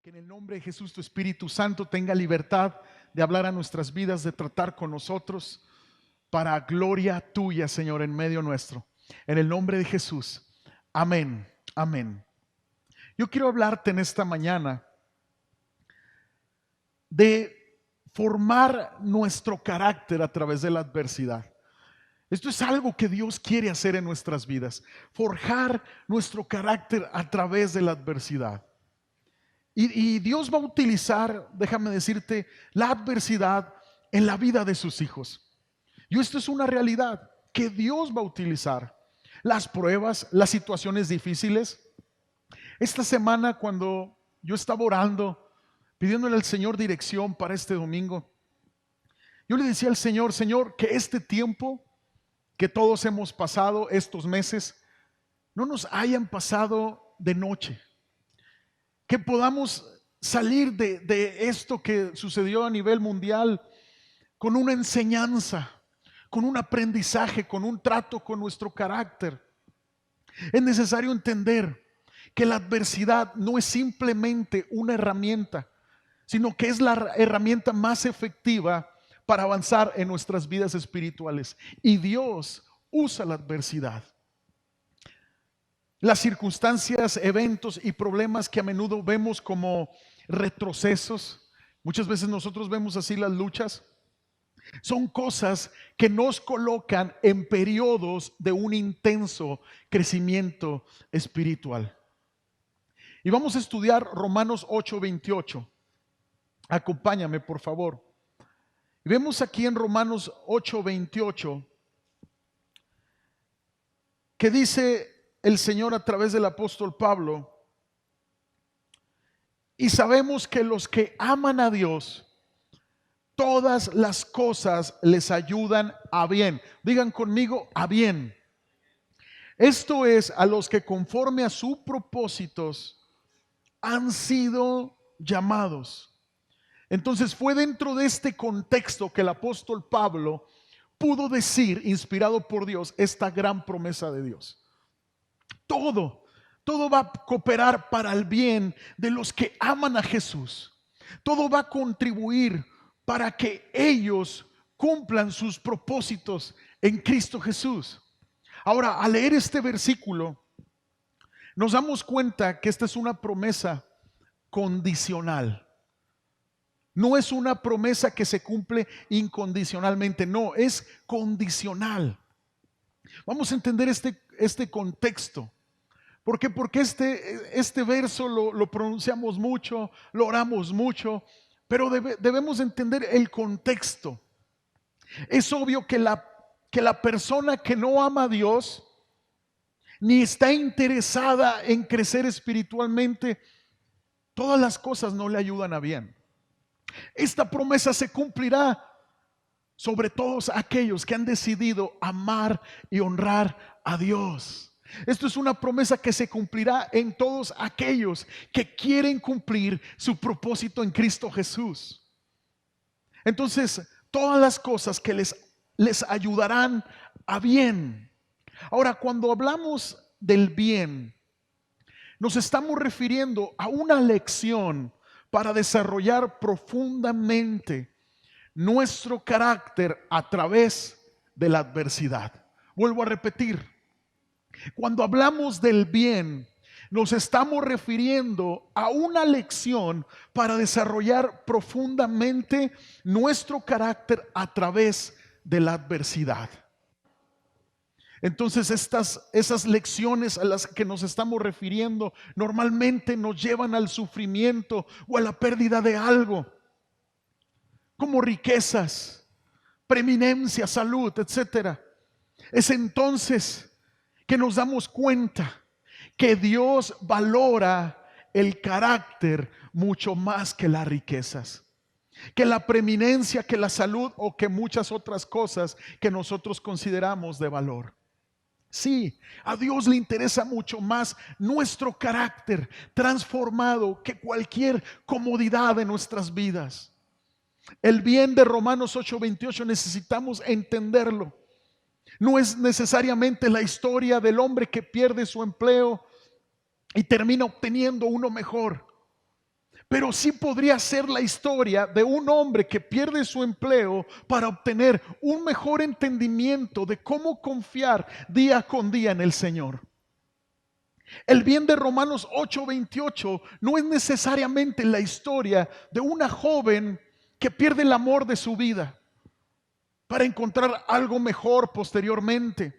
Que en el nombre de Jesús tu Espíritu Santo tenga libertad de hablar a nuestras vidas, de tratar con nosotros para gloria tuya, Señor, en medio nuestro. En el nombre de Jesús. Amén. Amén. Yo quiero hablarte en esta mañana de formar nuestro carácter a través de la adversidad. Esto es algo que Dios quiere hacer en nuestras vidas, forjar nuestro carácter a través de la adversidad. Y Dios va a utilizar, déjame decirte, la adversidad en la vida de sus hijos. Y esto es una realidad que Dios va a utilizar. Las pruebas, las situaciones difíciles. Esta semana cuando yo estaba orando, pidiéndole al Señor dirección para este domingo, yo le decía al Señor, Señor, que este tiempo que todos hemos pasado, estos meses, no nos hayan pasado de noche. Que podamos salir de esto que sucedió a nivel mundial con una enseñanza, con un aprendizaje, con un trato con nuestro carácter. Es necesario entender que la adversidad no es simplemente una herramienta, sino que es la herramienta más efectiva para avanzar en nuestras vidas espirituales. Y Dios usa la adversidad. Las circunstancias, eventos y problemas que a menudo vemos como retrocesos, muchas veces nosotros vemos así las luchas, son cosas que nos colocan en periodos de un intenso crecimiento espiritual. Y vamos a estudiar Romanos 8:28. Acompáñame, por favor. Y vemos aquí en Romanos 8:28 que dice el Señor a través del apóstol Pablo: y sabemos que los que aman a Dios, todas las cosas les ayudan a bien. Digan conmigo, a bien. Esto es, a los que conforme a sus propósitos han sido llamados. Entonces fue dentro de este contexto que el apóstol Pablo pudo decir, inspirado por Dios, esta gran promesa de Dios. Todo va a cooperar para el bien de los que aman a Jesús. Todo va a contribuir para que ellos cumplan sus propósitos en Cristo Jesús. Ahora, al leer este versículo, nos damos cuenta que esta es una promesa condicional. No es una promesa que se cumple incondicionalmente, no, es condicional. Vamos a entender este contexto. ¿Por qué? Porque este verso lo pronunciamos mucho, lo oramos mucho, pero debemos entender el contexto. Es obvio que la persona que no ama a Dios, ni está interesada en crecer espiritualmente, todas las cosas no le ayudan a bien. Esta promesa se cumplirá sobre todos aquellos que han decidido amar y honrar a Dios. Esto es una promesa que se cumplirá en todos aquellos que quieren cumplir su propósito en Cristo Jesús. Entonces, todas las cosas que les ayudarán a bien. Ahora, cuando hablamos del bien, nos estamos refiriendo a una lección para desarrollar profundamente nuestro carácter a través de la adversidad. Vuelvo a repetir, cuando hablamos del bien, nos estamos refiriendo a una lección para desarrollar profundamente nuestro carácter a través de la adversidad. Entonces esas lecciones a las que nos estamos refiriendo normalmente nos llevan al sufrimiento o a la pérdida de algo, como riquezas, preeminencia, salud, etcétera. Es entonces que nos damos cuenta que Dios valora el carácter mucho más que las riquezas, que la preeminencia, que la salud o que muchas otras cosas que nosotros consideramos de valor. Sí, a Dios le interesa mucho más nuestro carácter transformado que cualquier comodidad de nuestras vidas. El bien de Romanos 8:28 necesitamos entenderlo. No es necesariamente la historia del hombre que pierde su empleo y termina obteniendo uno mejor. Pero sí podría ser la historia de un hombre que pierde su empleo para obtener un mejor entendimiento de cómo confiar día con día en el Señor. El bien de Romanos 8:28 no es necesariamente la historia de una joven que pierde el amor de su vida para encontrar algo mejor posteriormente.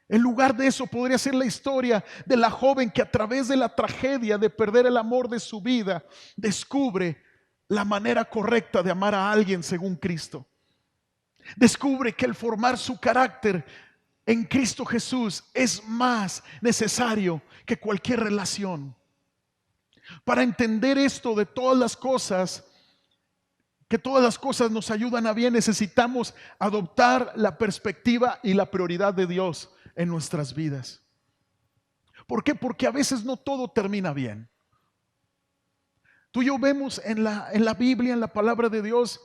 En lugar de eso podría ser la historia de la joven que a través de la tragedia de perder el amor de su vida descubre la manera correcta de amar a alguien según Cristo. Descubre que el formar su carácter en Cristo Jesús es más necesario que cualquier relación. Para entender esto de todas las cosas, que todas las cosas nos ayudan a bien, necesitamos adoptar la perspectiva y la prioridad de Dios en nuestras vidas. ¿Por qué? Porque a veces no todo termina bien. Tú y yo vemos en la Biblia, en la palabra de Dios,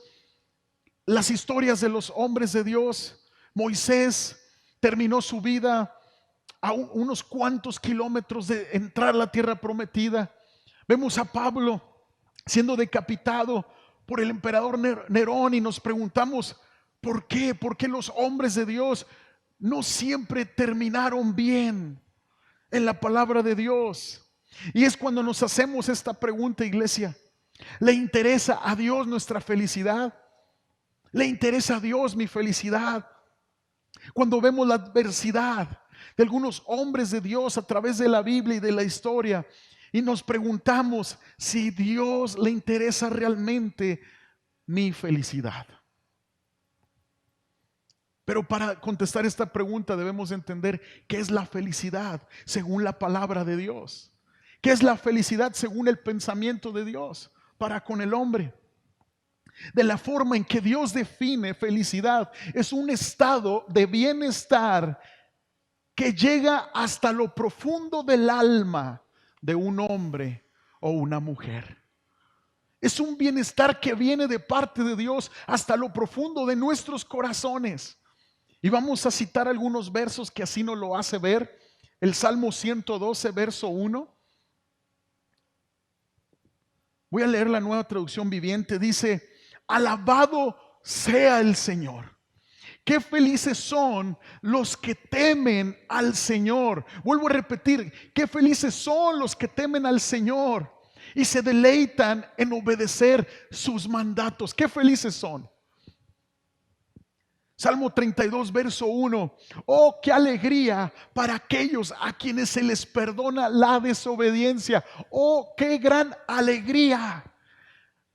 las historias de los hombres de Dios. Moisés terminó su vida a unos cuantos kilómetros de entrar a la tierra prometida. Vemos a Pablo siendo decapitado por el emperador Nerón y nos preguntamos, ¿por qué? ¿Por qué los hombres de Dios no siempre terminaron bien en la palabra de Dios? Y es cuando nos hacemos esta pregunta, iglesia. ¿Le interesa a Dios nuestra felicidad? ¿Le interesa a Dios mi felicidad? Cuando vemos la adversidad de algunos hombres de Dios a través de la Biblia y de la historia, y nos preguntamos si Dios le interesa realmente mi felicidad. Pero para contestar esta pregunta debemos entender qué es la felicidad según la palabra de Dios. ¿Qué es la felicidad según el pensamiento de Dios para con el hombre? De la forma en que Dios define felicidad, es un estado de bienestar que llega hasta lo profundo del alma de un hombre o una mujer. Es un bienestar que viene de parte de Dios hasta lo profundo de nuestros corazones. Y vamos a citar algunos versos que así nos lo hace ver. El Salmo 112, verso 1. Voy a leer la Nueva Traducción Viviente. Dice: alabado sea el Señor. Qué felices son los que temen al Señor. Vuelvo a repetir, qué felices son los que temen al Señor y se deleitan en obedecer sus mandatos. Qué felices son. Salmo 32, verso 1. Oh, qué alegría para aquellos a quienes se les perdona la desobediencia. Oh, qué gran alegría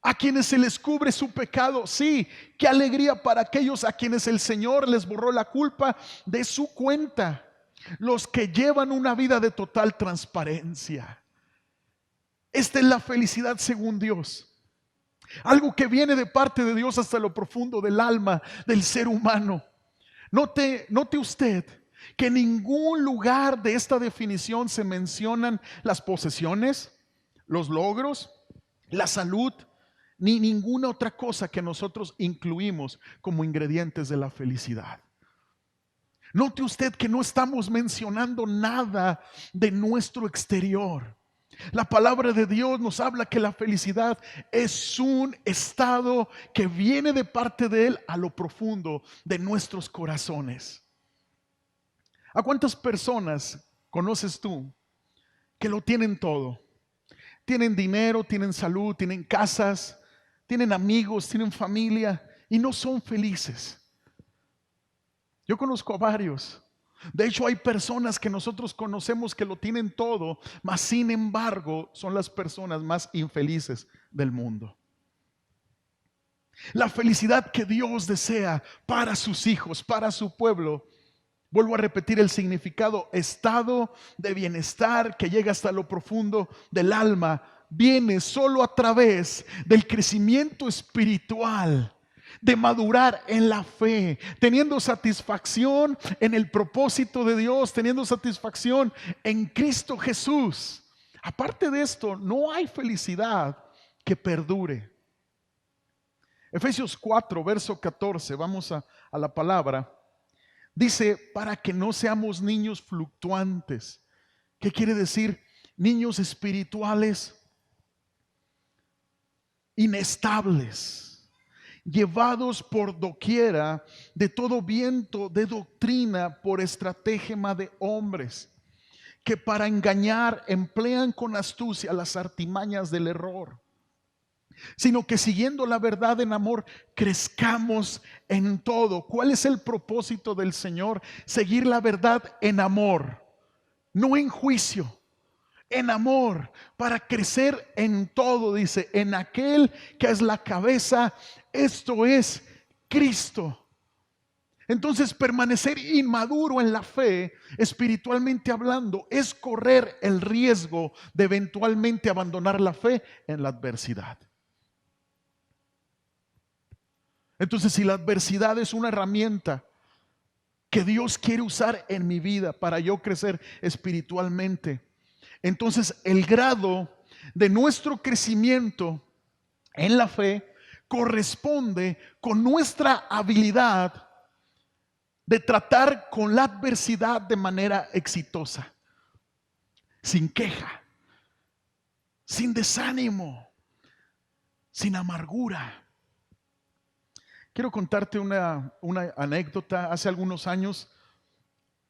a quienes se les cubre su pecado. Sí, qué alegría para aquellos a quienes el Señor les borró la culpa de su cuenta. Los que llevan una vida de total transparencia. Esta es la felicidad según Dios. Algo que viene de parte de Dios hasta lo profundo del alma del ser humano. Note usted que en ningún lugar de esta definición se mencionan las posesiones, los logros, la salud, ni ninguna otra cosa que nosotros incluimos como ingredientes de la felicidad. Note usted que no estamos mencionando nada de nuestro exterior. La palabra de Dios nos habla que la felicidad es un estado que viene de parte de Él a lo profundo de nuestros corazones. ¿A cuántas personas conoces tú que lo tienen todo? Tienen dinero, tienen salud, tienen casas, tienen amigos, tienen familia y no son felices. Yo conozco a varios. De hecho, hay personas que nosotros conocemos que lo tienen todo, mas sin embargo son las personas más infelices del mundo. La felicidad que Dios desea para sus hijos, para su pueblo, vuelvo a repetir el significado: estado de bienestar que llega hasta lo profundo del alma, viene solo a través del crecimiento espiritual, de madurar en la fe, teniendo satisfacción en el propósito de Dios, teniendo satisfacción en Cristo Jesús. Aparte de esto, no hay felicidad que perdure. Efesios 4, verso 14, vamos a la palabra. Dice, para que no seamos niños fluctuantes. ¿Qué quiere decir? Niños espirituales inestables, llevados por doquiera de todo viento de doctrina por estratagema de hombres, que para engañar emplean con astucia las artimañas del error, sino que siguiendo la verdad en amor, crezcamos en todo. ¿Cuál es el propósito del Señor? Seguir la verdad en amor, no en juicio, en amor, para crecer en todo, dice, en aquel que es la cabeza, esto es Cristo. Entonces, permanecer inmaduro en la fe, espiritualmente hablando, es correr el riesgo de eventualmente abandonar la fe en la adversidad. Entonces, si la adversidad es una herramienta que Dios quiere usar en mi vida para yo crecer espiritualmente, entonces el grado de nuestro crecimiento en la fe corresponde con nuestra habilidad de tratar con la adversidad de manera exitosa, sin queja, sin desánimo, sin amargura. Quiero contarte una anécdota. Hace algunos años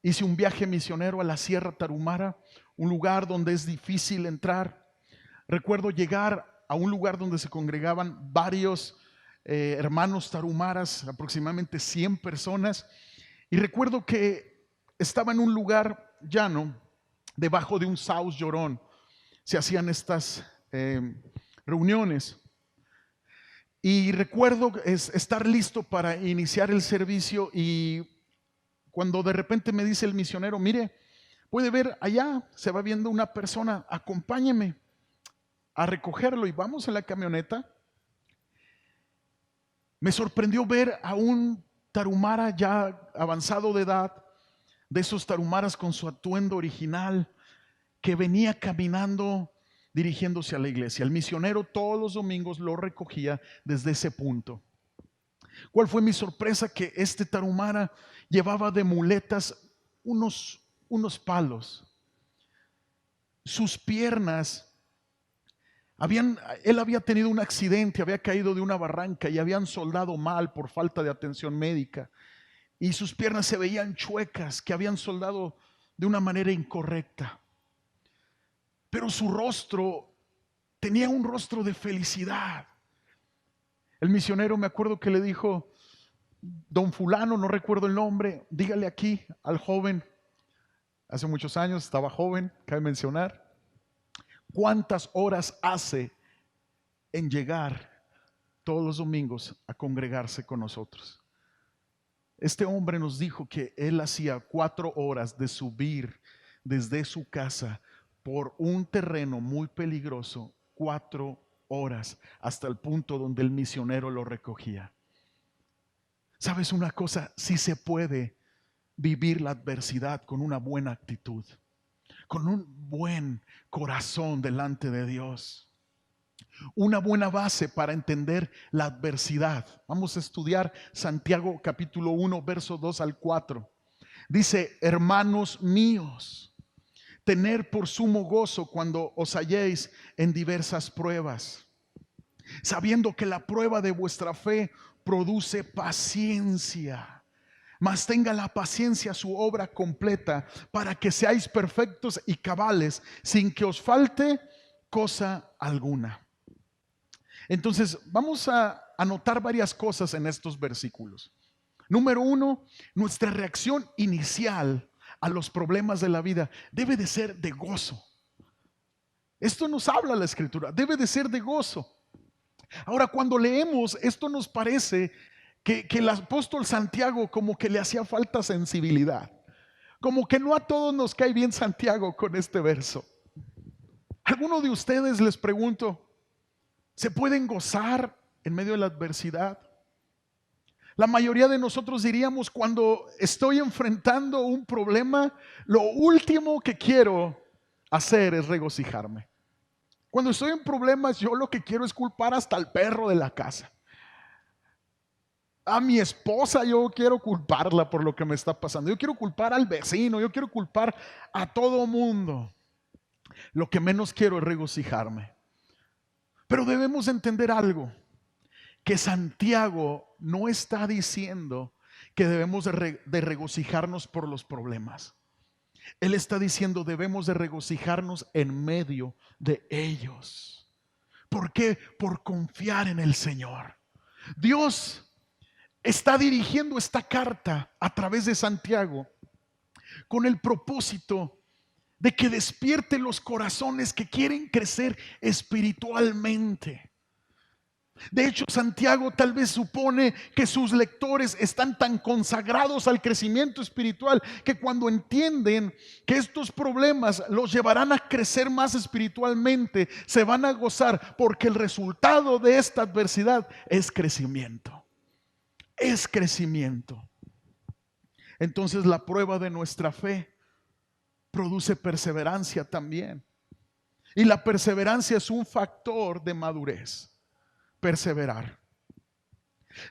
hice un viaje misionero a la Sierra Tarahumara, un lugar donde es difícil entrar. Recuerdo llegar a un lugar donde se congregaban varios hermanos tarahumaras, aproximadamente 100 personas. Y recuerdo que estaba en un lugar llano, debajo de un sauce llorón. Se hacían estas reuniones. Y recuerdo estar listo para iniciar el servicio, y cuando de repente me dice el misionero, mire, puede ver allá, se va viendo una persona, acompáñeme a recogerlo. Y vamos en la camioneta. Me sorprendió ver a un tarahumara ya avanzado de edad, de esos tarahumaras con su atuendo original, que venía caminando dirigiéndose a la iglesia. El misionero todos los domingos lo recogía desde ese punto. ¿Cuál fue mi sorpresa? Que este tarahumara llevaba de muletas unos palos. Sus piernas él había tenido un accidente, había caído de una barranca y habían soldado mal por falta de atención médica, y sus piernas se veían chuecas, que habían soldado de una manera incorrecta. Pero su rostro tenía un rostro de felicidad. El misionero, me acuerdo que le dijo, don fulano, no recuerdo el nombre, dígale aquí al joven, hace muchos años estaba joven, cabe mencionar, ¿cuántas horas hace en llegar todos los domingos a congregarse con nosotros? Este hombre nos dijo que él hacía 4 horas de subir desde su casa por un terreno muy peligroso, 4 horas, hasta el punto donde el misionero lo recogía. ¿Sabes una cosa? Sí se puede vivir la adversidad con una buena actitud, con un buen corazón delante de Dios. Una buena base para entender la adversidad. Vamos a estudiar Santiago capítulo 1, verso 2 al 4. Dice, hermanos míos, tener por sumo gozo cuando os halléis en diversas pruebas, sabiendo que la prueba de vuestra fe produce paciencia. Mas tenga la paciencia su obra completa, para que seáis perfectos y cabales, sin que os falte cosa alguna. Entonces vamos a anotar varias cosas en estos versículos. Número 1, nuestra reacción inicial a los problemas de la vida debe de ser de gozo. Esto nos habla la Escritura, debe de ser de gozo. Ahora, cuando leemos esto, nos parece que el apóstol Santiago como que le hacía falta sensibilidad, como que no a todos nos cae bien Santiago con este verso. ¿Alguno de ustedes, les pregunto, se pueden gozar en medio de la adversidad? La mayoría de nosotros diríamos, cuando estoy enfrentando un problema, lo último que quiero hacer es regocijarme. Cuando estoy en problemas, yo lo que quiero es culpar hasta al perro de la casa. A mi esposa yo quiero culparla por lo que me está pasando. Yo quiero culpar al vecino, yo quiero culpar a todo mundo. Lo que menos quiero es regocijarme. Pero debemos entender algo, que Santiago no está diciendo que debemos de regocijarnos por los problemas. Él está diciendo debemos de regocijarnos en medio de ellos. ¿Por qué? Por confiar en el Señor. Dios está dirigiendo esta carta a través de Santiago con el propósito de que despierte los corazones que quieren crecer espiritualmente. De hecho, Santiago tal vez supone que sus lectores están tan consagrados al crecimiento espiritual que cuando entienden que estos problemas los llevarán a crecer más espiritualmente, se van a gozar porque el resultado de esta adversidad es crecimiento. Es crecimiento. Entonces la prueba de nuestra fe produce perseverancia también. Y la perseverancia es un factor de madurez. Perseverar.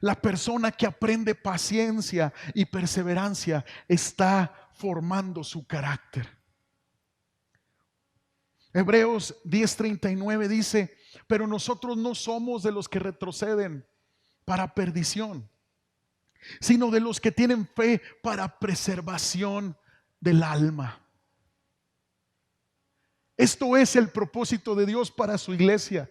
La persona que aprende paciencia y perseverancia está formando su carácter. Hebreos 10:39 dice: pero nosotros no somos de los que retroceden para perdición, sino de los que tienen fe para preservación del alma. Esto es el propósito de Dios para su iglesia.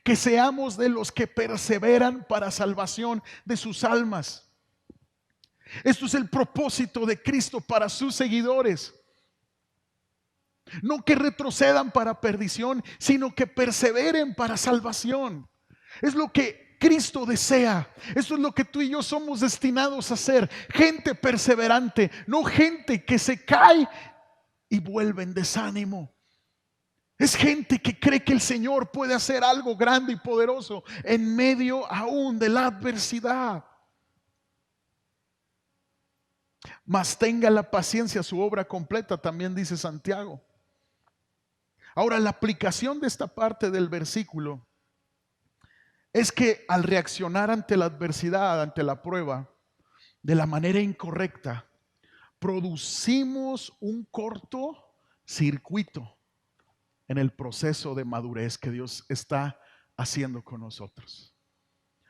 Que seamos de los que perseveran para salvación de sus almas. Esto es el propósito de Cristo para sus seguidores. No que retrocedan para perdición, sino que perseveren para salvación. Es lo que Cristo desea. Eso es lo que tú y yo somos destinados a ser. Gente perseverante, no gente que se cae y vuelve en desánimo. Es gente que cree que el Señor puede hacer algo grande y poderoso en medio aún de la adversidad. Mas tenga la paciencia su obra completa, también dice Santiago. Ahora, la aplicación de esta parte del versículo es que al reaccionar ante la adversidad, ante la prueba, de la manera incorrecta, producimos un corto circuito en el proceso de madurez que Dios está haciendo con nosotros.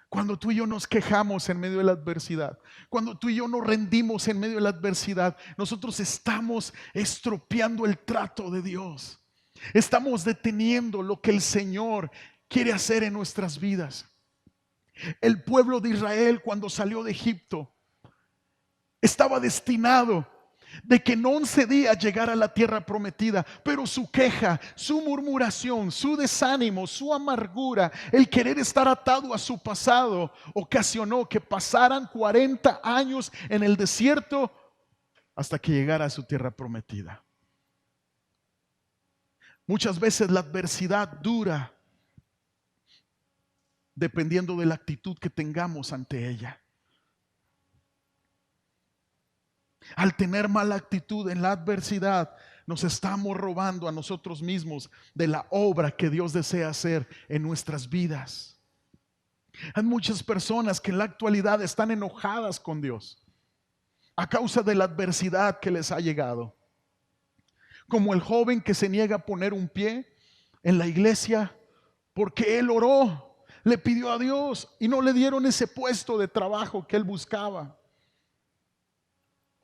Cuando tú y yo nos quejamos en medio de la adversidad, cuando tú y yo nos rendimos en medio de la adversidad, nosotros estamos estropeando el trato de Dios. Estamos deteniendo lo que el Señor quiere hacer en nuestras vidas. El pueblo de Israel, cuando salió de Egipto, estaba destinado de que en 11 días llegara a la tierra prometida, pero su queja, su murmuración, su desánimo, su amargura, el querer estar atado a su pasado, ocasionó que pasaran 40 años en el desierto hasta que llegara a su tierra prometida. Muchas veces la adversidad dura dependiendo de la actitud que tengamos ante ella. Al tener mala actitud en la adversidad, nos estamos robando a nosotros mismos de la obra que Dios desea hacer en nuestras vidas. Hay muchas personas que en la actualidad están enojadas con Dios a causa de la adversidad que les ha llegado. Como el joven que se niega a poner un pie en la iglesia porque él oró, le pidió a Dios y no le dieron ese puesto de trabajo que él buscaba.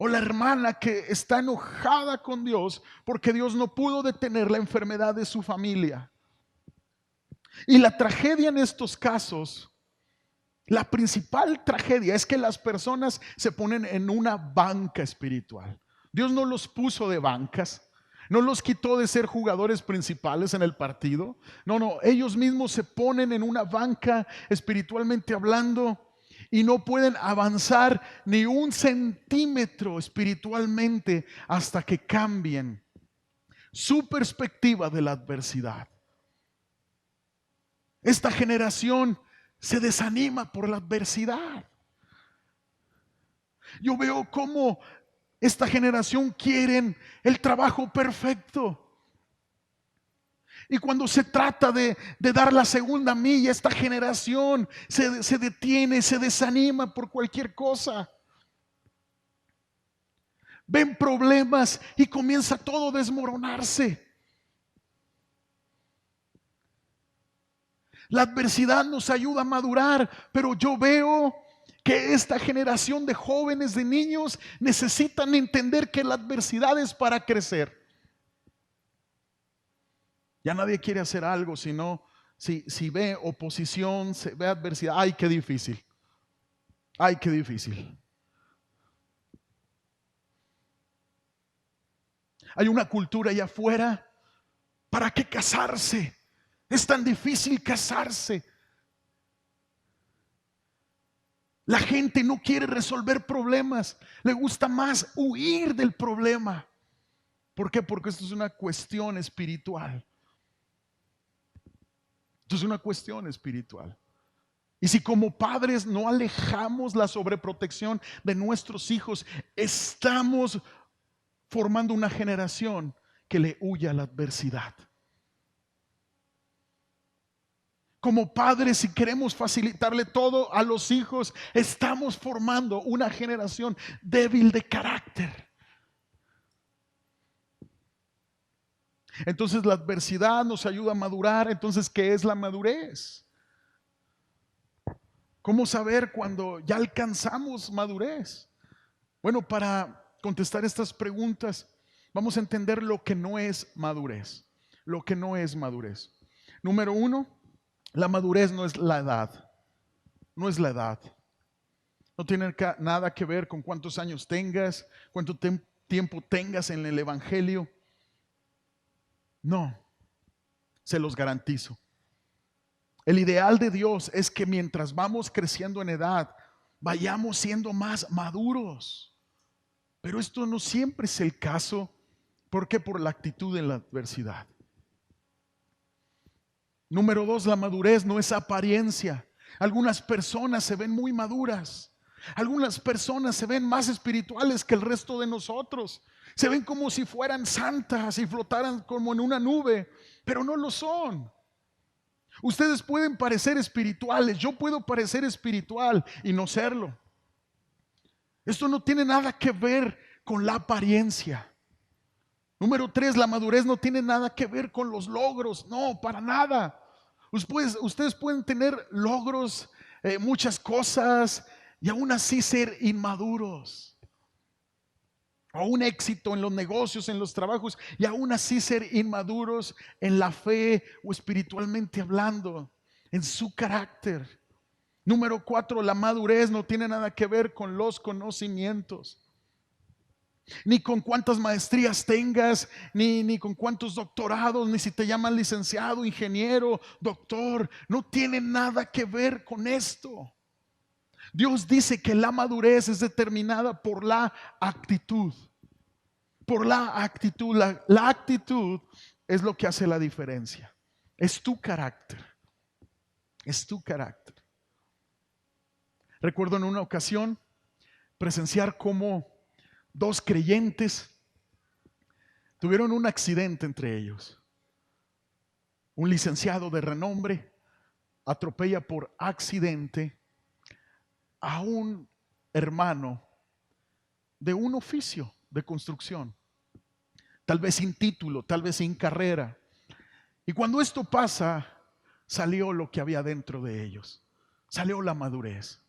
O la hermana que está enojada con Dios porque Dios no pudo detener la enfermedad de su familia. Y la tragedia en estos casos, la principal tragedia es que las personas se ponen en una banca espiritual. Dios no los puso de bancas, no los quitó de ser jugadores principales en el partido. No, ellos mismos se ponen en una banca espiritualmente hablando y no pueden avanzar ni un centímetro espiritualmente hasta que cambien su perspectiva de la adversidad. Esta generación se desanima por la adversidad. Yo veo cómo esta generación quieren el trabajo perfecto. Y cuando se trata de dar la segunda milla, esta generación se detiene, se desanima por cualquier cosa. Ven problemas y comienza todo a desmoronarse. La adversidad nos ayuda a madurar, pero yo veo que esta generación de jóvenes, de niños, necesitan entender que la adversidad es para crecer. Ya nadie quiere hacer algo, sino si ve oposición, se ve adversidad. ¡Ay, qué difícil! ¡Ay, qué difícil! Hay una cultura allá afuera. ¿Para qué casarse? Es tan difícil casarse. La gente no quiere resolver problemas. Le gusta más huir del problema. ¿Por qué? Porque esto es una cuestión espiritual. Esto es una cuestión espiritual. Y si como padres no alejamos la sobreprotección de nuestros hijos, estamos formando una generación que le huye a la adversidad. Como padres, si queremos facilitarle todo a los hijos, estamos formando una generación débil de carácter. Entonces la adversidad nos ayuda a madurar. Entonces, ¿qué es la madurez? ¿Cómo saber cuando ya alcanzamos madurez? Bueno, para contestar estas preguntas, vamos a entender lo que no es madurez. Lo que no es madurez. Número uno, la madurez no es la edad. No es la edad. No tiene nada que ver con cuántos años tengas, cuánto tiempo tengas en el evangelio. No, se los garantizo. El ideal de Dios es que mientras vamos creciendo en edad, vayamos siendo más maduros. Pero esto no siempre es el caso. ¿Por qué? Por la actitud en la adversidad. Número dos, la madurez no es apariencia. Algunas personas se ven muy maduras. Algunas personas se ven más espirituales que el resto de nosotros. Se ven como si fueran santas y flotaran como en una nube, pero no lo son. Ustedes pueden parecer espirituales, yo puedo parecer espiritual y no serlo. Esto no tiene nada que ver con la apariencia. Número tres, la madurez no tiene nada que ver con los logros, no, para nada. Ustedes pueden tener logros, muchas cosas, y aún así ser inmaduros. O un éxito en los negocios, en los trabajos, y aún así ser inmaduros en la fe o espiritualmente hablando, en su carácter. Número cuatro, la madurez no tiene nada que ver con los conocimientos. Ni con cuántas maestrías tengas, ni con cuántos doctorados, ni si te llaman licenciado, ingeniero, doctor. No tiene nada que ver con esto. Dios dice que la madurez es determinada por la actitud. Por la actitud. La actitud es lo que hace la diferencia. Es tu carácter. Es tu carácter. Recuerdo en una ocasión presenciar cómo dos creyentes tuvieron un accidente entre ellos. Un licenciado de renombre atropella por accidente a un hermano de un oficio de construcción, tal vez sin título, tal vez sin carrera. Y cuando esto pasa, salió lo que había dentro de ellos, salió la madurez.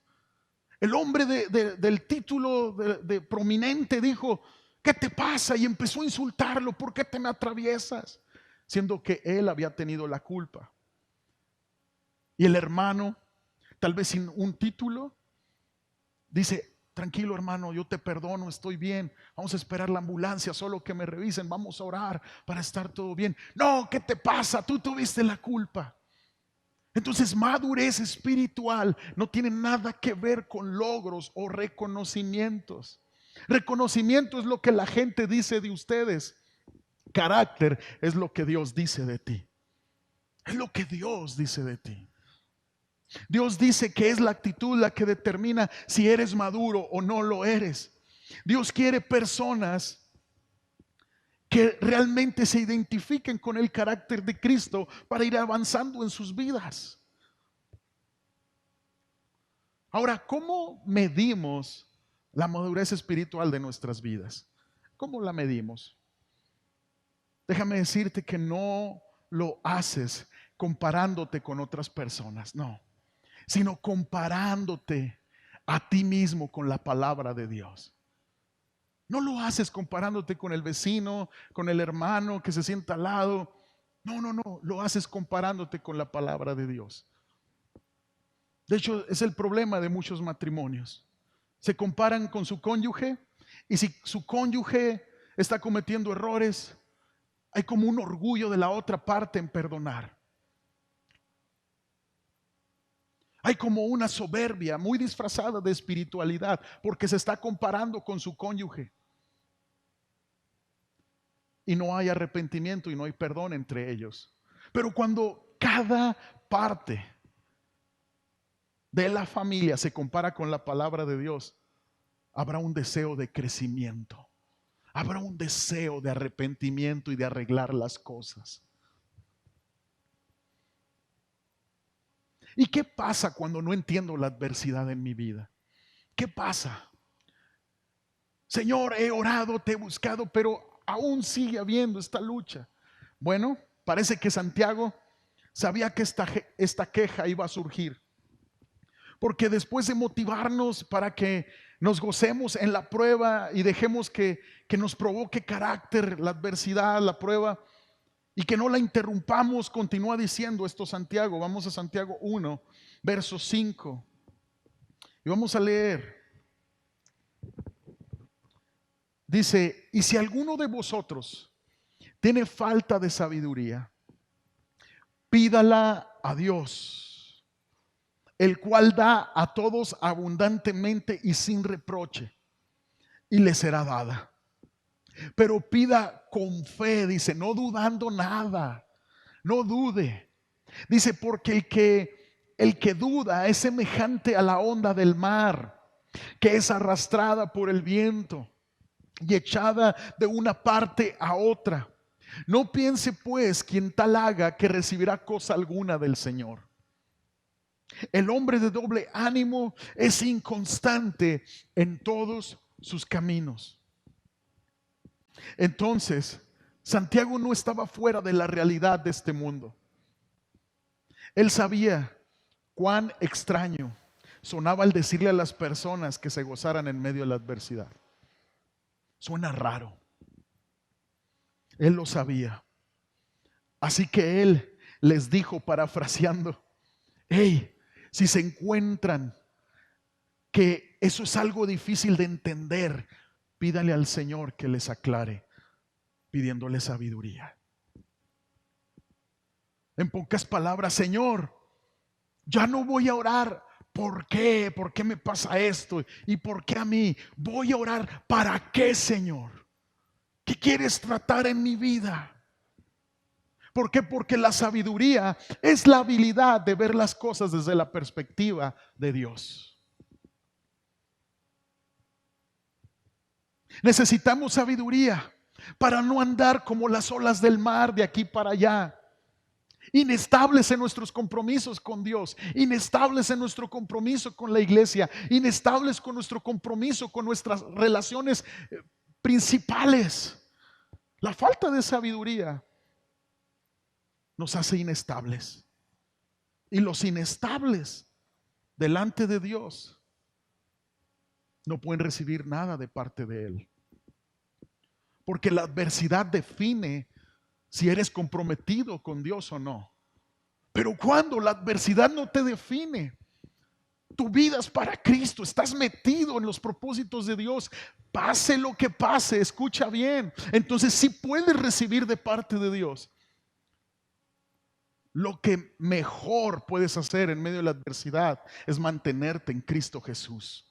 El hombre del título de prominente dijo: ¿qué te pasa? Y empezó a insultarlo: ¿por qué te me atraviesas? Siendo que él había tenido la culpa. Y el hermano, tal vez sin un título, dice: tranquilo hermano, yo te perdono, estoy bien, vamos a esperar la ambulancia, solo que me revisen, vamos a orar para estar todo bien. No, ¿qué te pasa? Tú tuviste la culpa. Entonces, madurez espiritual no tiene nada que ver con logros o reconocimientos. Reconocimiento es lo que la gente dice de ustedes. Carácter es lo que Dios dice de ti. Es lo que Dios dice de ti. Dios dice que es la actitud la que determina si eres maduro o no lo eres. Dios quiere personas que realmente se identifiquen con el carácter de Cristo para ir avanzando en sus vidas. Ahora, ¿cómo medimos la madurez espiritual de nuestras vidas? ¿Cómo la medimos? Déjame decirte que no lo haces comparándote con otras personas, no, sino comparándote a ti mismo con la palabra de Dios. No lo haces comparándote con el vecino, con el hermano que se sienta al lado. No, no, no, lo haces comparándote con la palabra de Dios. De hecho, es el problema de muchos matrimonios. Se comparan con su cónyuge y si su cónyuge está cometiendo errores, hay como un orgullo de la otra parte en perdonar. Hay como una soberbia muy disfrazada de espiritualidad porque se está comparando con su cónyuge. Y no hay arrepentimiento y no hay perdón entre ellos. Pero cuando cada parte de la familia se compara con la palabra de Dios, habrá un deseo de crecimiento. Habrá un deseo de arrepentimiento y de arreglar las cosas. ¿Y qué pasa cuando no entiendo la adversidad en mi vida? ¿Qué pasa? Señor, he orado, te he buscado, pero aún sigue habiendo esta lucha. Bueno, parece que Santiago sabía que esta queja iba a surgir. Porque después de motivarnos para que nos gocemos en la prueba y dejemos que nos provoque carácter, la adversidad, la prueba, y que no la interrumpamos, continúa diciendo esto Santiago. Vamos a Santiago 1, verso 5. Y vamos a leer. Dice, y si alguno de vosotros tiene falta de sabiduría, pídala a Dios, el cual da a todos abundantemente y sin reproche, y le será dada. Pero pida con fe, dice, no dudando nada, no dude. Dice, porque el que duda es semejante a la onda del mar, que es arrastrada por el viento y echada de una parte a otra. No piense pues quien tal haga que recibirá cosa alguna del Señor. El hombre de doble ánimo es inconstante en todos sus caminos. Entonces, Santiago no estaba fuera de la realidad de este mundo. Él sabía cuán extraño sonaba el decirle a las personas que se gozaran en medio de la adversidad. Suena raro. Él lo sabía. Así que él les dijo, parafraseando, hey, si se encuentran que eso es algo difícil de entender, pídale al Señor que les aclare, pidiéndole sabiduría. En pocas palabras, Señor, ya no voy a orar. ¿Por qué? ¿Por qué me pasa esto? ¿Y por qué a mí? Voy a orar. ¿Para qué, Señor? ¿Qué quieres tratar en mi vida? ¿Por qué? Porque la sabiduría es la habilidad de ver las cosas desde la perspectiva de Dios. Necesitamos sabiduría para no andar como las olas del mar de aquí para allá. Inestables en nuestros compromisos con Dios, inestables en nuestro compromiso con la iglesia, inestables con nuestro compromiso con nuestras relaciones principales. La falta de sabiduría nos hace inestables. Y los inestables delante de Dios no pueden recibir nada de parte de Él. Porque la adversidad define si eres comprometido con Dios o no. Pero cuando la adversidad no te define, tu vida es para Cristo, estás metido en los propósitos de Dios, pase lo que pase, escucha bien, entonces sí puedes recibir de parte de Dios. Lo que mejor puedes hacer en medio de la adversidad es mantenerte en Cristo Jesús.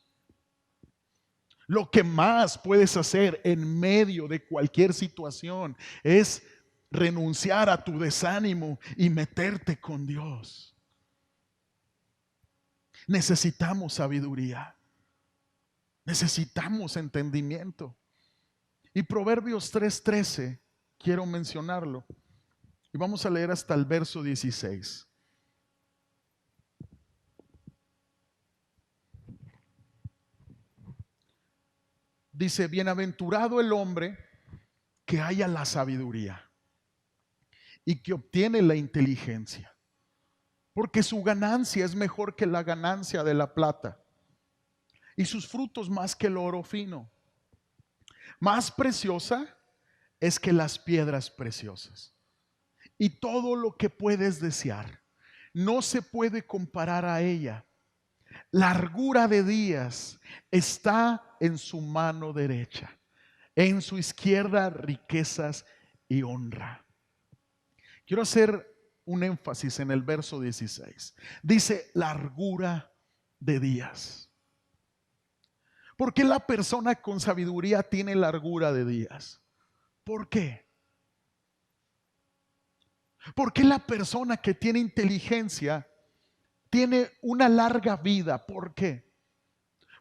Lo que más puedes hacer en medio de cualquier situación es renunciar a tu desánimo y meterte con Dios. Necesitamos sabiduría. Necesitamos entendimiento. Y Proverbios 3:13 quiero mencionarlo. Y vamos a leer hasta el verso 16. Dice: bienaventurado el hombre que haya la sabiduría y que obtiene la inteligencia, porque su ganancia es mejor que la ganancia de la plata, y sus frutos más que el oro fino. Más preciosa es que las piedras preciosas. Y todo lo que puedes desear no se puede comparar a ella. Largura de días está en su mano derecha, en su izquierda riquezas y honra. Quiero hacer un énfasis en el verso 16. Dice largura de días. ¿Por qué la persona con sabiduría tiene largura de días? ¿Por qué? ¿Por qué la persona que tiene inteligencia tiene una larga vida? ¿Por qué?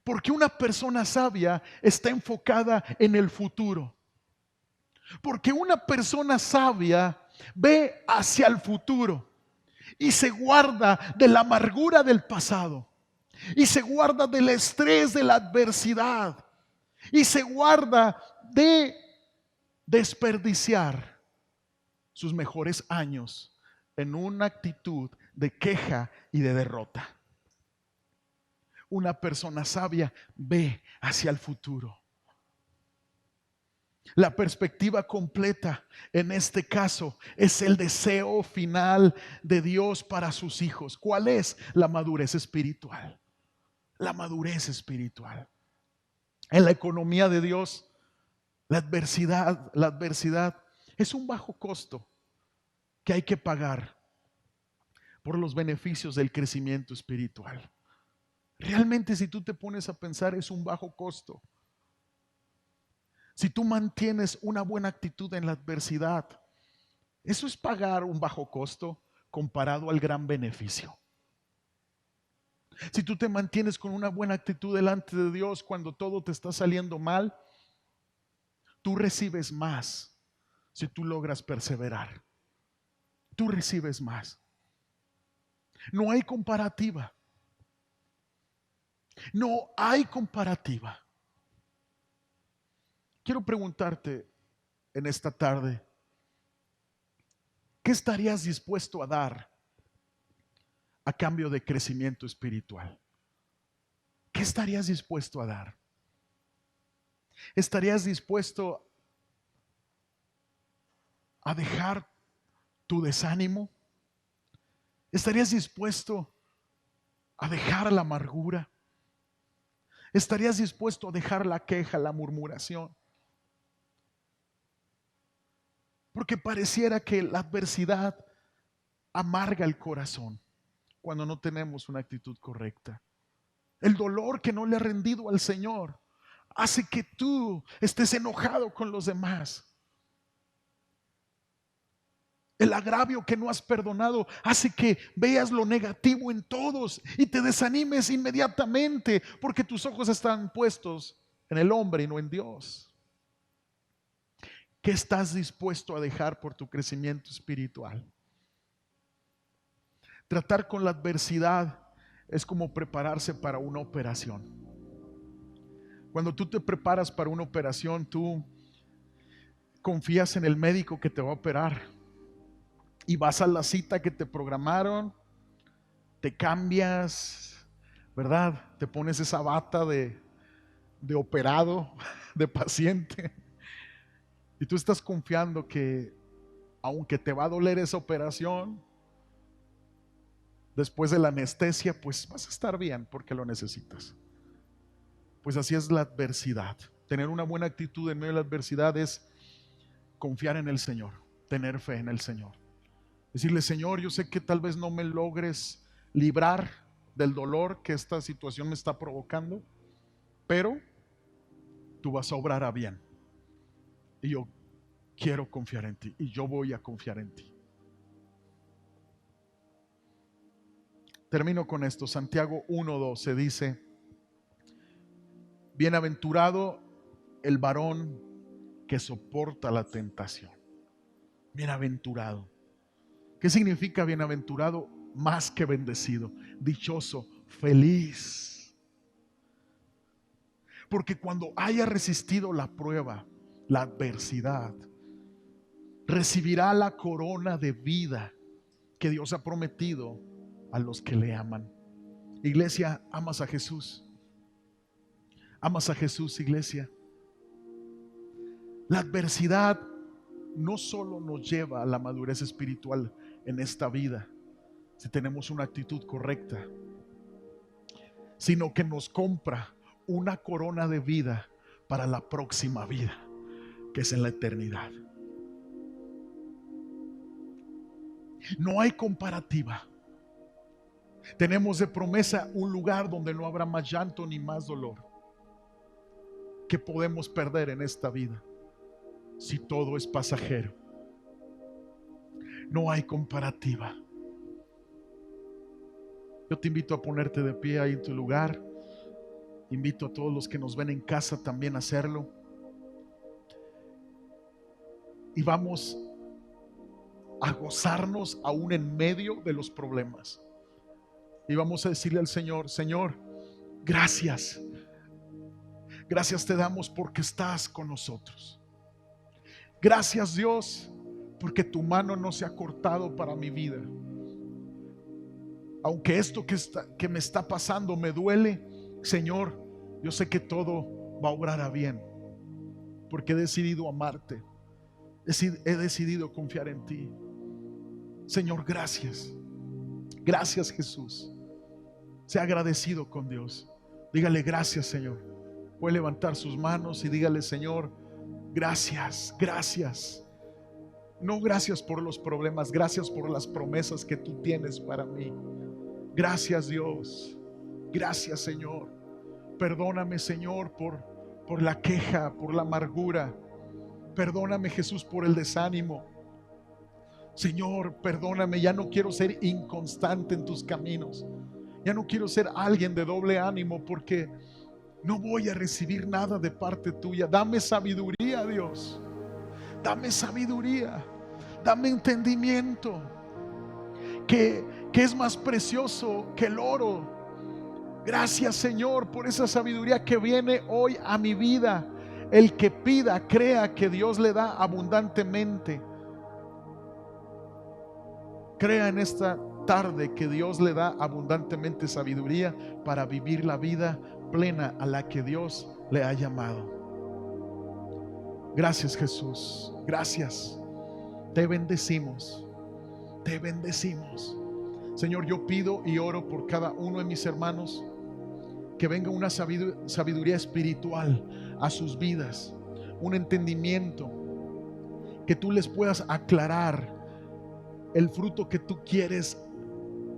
Porque una persona sabia está enfocada en el futuro. Porque una persona sabia ve hacia el futuro y se guarda de la amargura del pasado, y se guarda del estrés de la adversidad, y se guarda de desperdiciar sus mejores años en una actitud de queja y de derrota. Una persona sabia ve hacia el futuro. La perspectiva completa en este caso es el deseo final de Dios para sus hijos. ¿Cuál es? La madurez espiritual. La madurez espiritual. En la economía de Dios, la adversidad es un bajo costo que hay que pagar por los beneficios del crecimiento espiritual. Realmente, si tú te pones a pensar, es un bajo costo. Si tú mantienes una buena actitud en la adversidad, eso es pagar un bajo costo comparado al gran beneficio. Si tú te mantienes con una buena actitud delante de Dios cuando todo te está saliendo mal, tú recibes más. Si tú logras perseverar, tú recibes más. No hay comparativa. No hay comparativa. Quiero preguntarte en esta tarde, ¿qué estarías dispuesto a dar a cambio de crecimiento espiritual? ¿Qué estarías dispuesto a dar? ¿Estarías dispuesto a dejar tu desánimo? ¿Estarías dispuesto a dejar la amargura? ¿Estarías dispuesto a dejar la queja, la murmuración? Porque pareciera que la adversidad amarga el corazón cuando no tenemos una actitud correcta. El dolor que no le ha rendido al Señor hace que tú estés enojado con los demás. El agravio que no has perdonado hace que veas lo negativo en todos y te desanimes inmediatamente porque tus ojos están puestos en el hombre y no en Dios. ¿Qué estás dispuesto a dejar por tu crecimiento espiritual? Tratar con la adversidad es como prepararse para una operación. Cuando tú te preparas para una operación, tú confías en el médico que te va a operar y vas a la cita que te programaron, te cambias, ¿verdad? Te pones esa bata de operado, de paciente, y tú estás confiando que aunque te va a doler esa operación, después de la anestesia, pues vas a estar bien porque lo necesitas. Pues así es la adversidad. Tener una buena actitud en medio de la adversidad es confiar en el Señor, tener fe en el Señor. Decirle: Señor, yo sé que tal vez no me logres librar del dolor que esta situación me está provocando, pero tú vas a obrar a bien. Y yo quiero confiar en ti y yo voy a confiar en ti. Termino con esto. Santiago 1:12 dice: bienaventurado el varón que soporta la tentación, Bienaventurado. ¿Qué significa bienaventurado? Más que bendecido, dichoso, feliz. Porque cuando haya resistido la prueba, la adversidad, recibirá la corona de vida que Dios ha prometido a los que le aman. Iglesia, ¿amas a Jesús? ¿Amas a Jesús, iglesia? La adversidad no solo nos lleva a la madurez espiritual en esta vida, si tenemos una actitud correcta, sino que nos compra una corona de vida para la próxima vida, que es en la eternidad. No hay comparativa. Tenemos de promesa un lugar donde no habrá más llanto ni más dolor, que podemos perder en esta vida si todo es pasajero. No hay comparativa. Yo te invito a ponerte de pie ahí en tu lugar. Invito a todos los que nos ven en casa también a hacerlo. Y vamos a gozarnos aún en medio de los problemas. Y vamos a decirle al Señor: Señor, gracias. Gracias te damos porque estás con nosotros. Gracias, Dios, porque tu mano no se ha cortado para mi vida. Aunque esto que me está pasando me duele, Señor, yo sé que todo va a obrar a bien, porque he decidido amarte. He decidido confiar en ti. Señor, gracias. Gracias, Jesús. Sea agradecido con Dios. Dígale gracias, Señor. Puede levantar sus manos y dígale: Señor, gracias, gracias. No gracias por los problemas, gracias por las promesas que tú tienes para mí. Gracias, Dios. Gracias, Señor. Perdóname, Señor, por la queja, por la amargura. Perdóname, Jesús, por el desánimo. Señor, perdóname. Ya no quiero ser inconstante en tus caminos. Ya no quiero ser alguien de doble ánimo, porque no voy a recibir nada de parte tuya. Dame sabiduría, Dios. Dame sabiduría. Dame entendimiento, que es más precioso que el oro. Gracias, Señor, por esa sabiduría que viene hoy a mi vida. El que pida, crea que Dios le da abundantemente. Crea en esta tarde que Dios le da abundantemente sabiduría para vivir la vida plena a la que Dios le ha llamado. Gracias, Jesús. Gracias. Te bendecimos. Te bendecimos. Señor, yo pido y oro por cada uno de mis hermanos, que venga una sabiduría espiritual a sus vidas, un entendimiento, que tú les puedas aclarar el fruto que tú quieres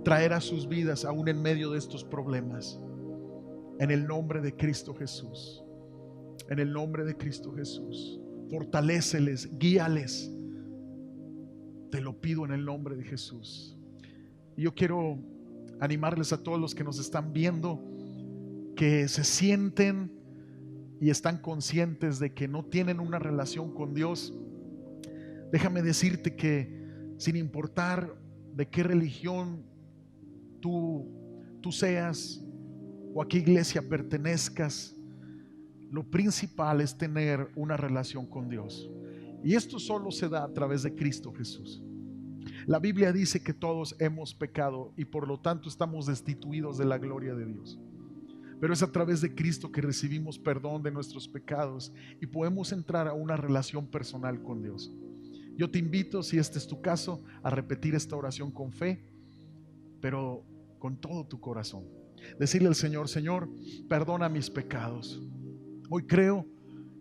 traer a sus vidas aún en medio de estos problemas. En el nombre de Cristo Jesús. En el nombre de Cristo Jesús. Fortaléceles, guíales. Te lo pido en el nombre de Jesús. Y yo quiero animarles a todos los que nos están viendo, que se sienten y están conscientes de que no tienen una relación con Dios. Déjame decirte que sin importar de qué religión tú seas o a qué iglesia pertenezcas, lo principal es tener una relación con Dios. Y esto solo se da a través de Cristo Jesús. La Biblia dice que todos hemos pecado y por lo tanto estamos destituidos de la gloria de Dios. Pero es a través de Cristo que recibimos perdón de nuestros pecados y podemos entrar a una relación personal con Dios. Yo te invito, si este es tu caso, a repetir esta oración con fe, pero con todo tu corazón. Decirle al Señor: Señor, perdona mis pecados. Hoy creo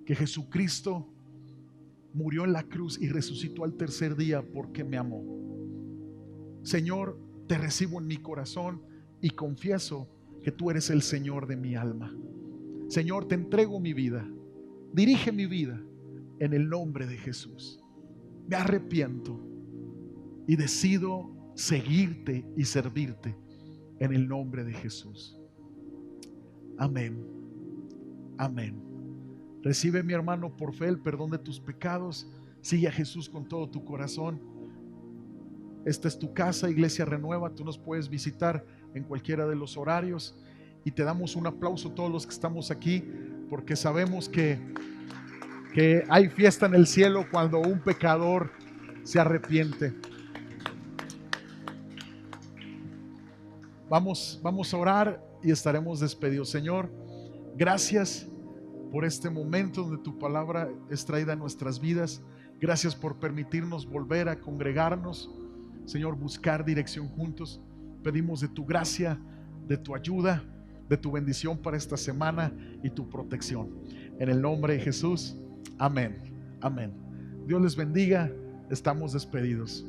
que Jesucristo murió en la cruz y resucitó al tercer día porque me amó. Señor, te recibo en mi corazón y confieso que tú eres el Señor de mi alma. Señor, te entrego mi vida. Dirige mi vida en el nombre de Jesús. Me arrepiento y decido seguirte y servirte en el nombre de Jesús. Amén. Amén. Recibe, mi hermano, por fe el perdón de tus pecados. Sigue a Jesús con todo tu corazón. Esta es tu casa, Iglesia Renueva. Tú nos puedes visitar en cualquiera de los horarios. Y te damos un aplauso a todos los que estamos aquí, porque sabemos que hay fiesta en el cielo cuando un pecador se arrepiente. Vamos a orar y estaremos despedidos. Señor, gracias por este momento donde tu palabra es traída a nuestras vidas. Gracias por permitirnos volver a congregarnos, Señor, buscar dirección juntos. Pedimos de tu gracia, de tu ayuda, de tu bendición para esta semana y tu protección. En el nombre de Jesús, amén. Amén. Dios les bendiga. Estamos despedidos.